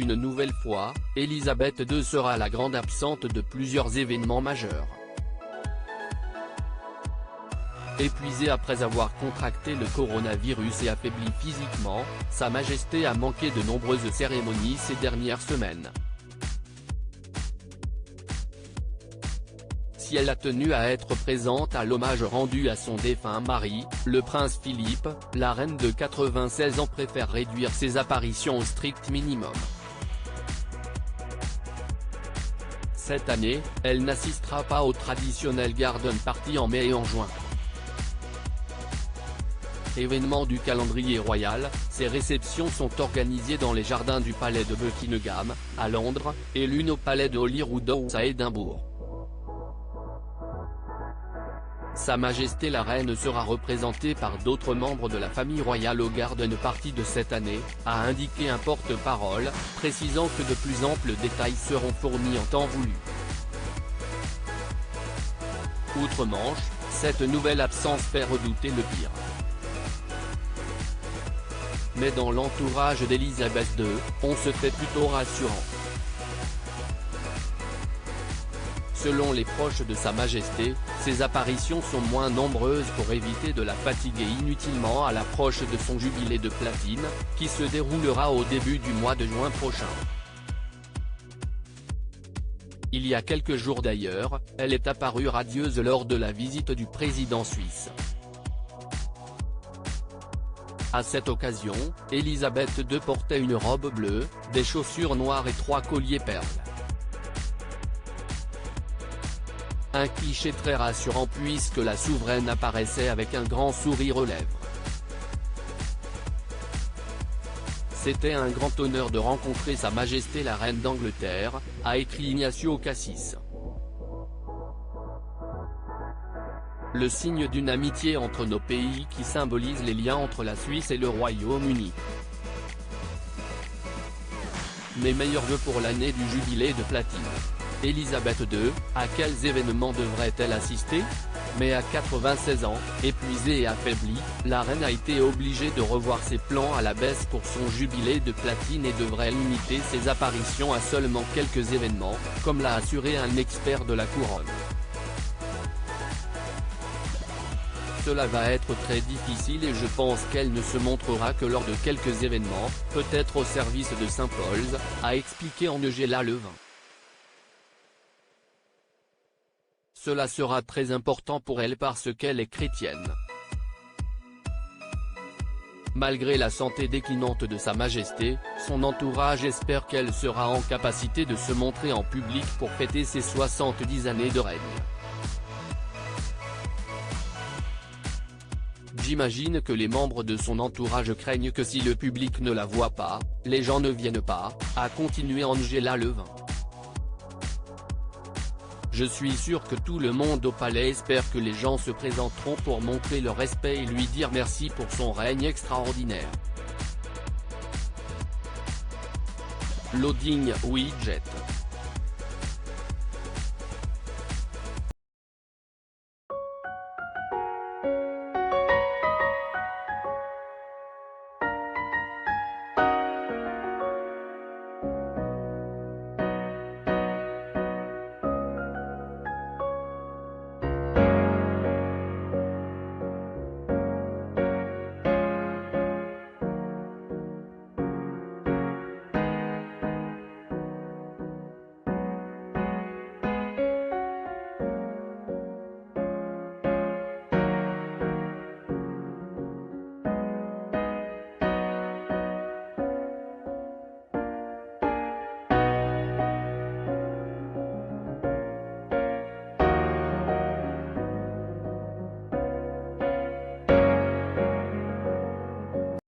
une nouvelle fois, Elisabeth II sera la grande absente de plusieurs événements majeurs. Épuisée après avoir contracté le coronavirus et affaiblie physiquement, Sa Majesté a manqué de nombreuses cérémonies ces dernières semaines. Si elle a tenu à être présente à l'hommage rendu à son défunt mari, le prince Philippe, la reine de 96 ans préfère réduire ses apparitions au strict minimum. Cette année, elle n'assistera pas au traditionnel garden party en mai et en juin. Événement du calendrier royal, ces réceptions sont organisées dans les jardins du palais de Buckingham, à Londres, et l'une au palais de Holyrood House à Édimbourg. Sa Majesté la Reine sera représentée par d'autres membres de la famille royale au Garden Party de cette année, a indiqué un porte-parole, précisant que de plus amples détails seront fournis en temps voulu. Outre-Manche, cette nouvelle absence fait redouter le pire. Mais dans l'entourage d'Elisabeth II, on se fait plutôt rassurant. Selon les proches de Sa Majesté, ses apparitions sont moins nombreuses pour éviter de la fatiguer inutilement à l'approche de son jubilé de platine, qui se déroulera au début du mois de juin prochain. Il y a quelques jours d'ailleurs, elle est apparue radieuse lors de la visite du président suisse. À cette occasion, Elisabeth II portait une robe bleue, des chaussures noires et 3 colliers perles. Un cliché très rassurant puisque la souveraine apparaissait avec un grand sourire aux lèvres. C'était un grand honneur de rencontrer Sa Majesté la Reine d'Angleterre, a écrit Ignacio Cassis. Le signe d'une amitié entre nos pays qui symbolise les liens entre la Suisse et le Royaume-Uni. Mes meilleurs vœux pour l'année du jubilé de platine. Elisabeth II, à quels événements devrait-elle assister? Mais à 96 ans, épuisée et affaiblie, la reine a été obligée de revoir ses plans à la baisse pour son jubilé de platine et devrait limiter ses apparitions à seulement quelques événements, comme l'a assuré un expert de la couronne. Cela va être très difficile et je pense qu'elle ne se montrera que lors de quelques événements, peut-être au service de Saint Paul's, a expliqué Angela Levin. Cela sera très important pour elle parce qu'elle est chrétienne. Malgré la santé déclinante de Sa Majesté, son entourage espère qu'elle sera en capacité de se montrer en public pour fêter ses 70 années de règne. J'imagine que les membres de son entourage craignent que si le public ne la voit pas, les gens ne viennent pas, a continué Angela Levin. Je suis sûr que tout le monde au palais espère que les gens se présenteront pour montrer leur respect et lui dire merci pour son règne extraordinaire. Loading Widget.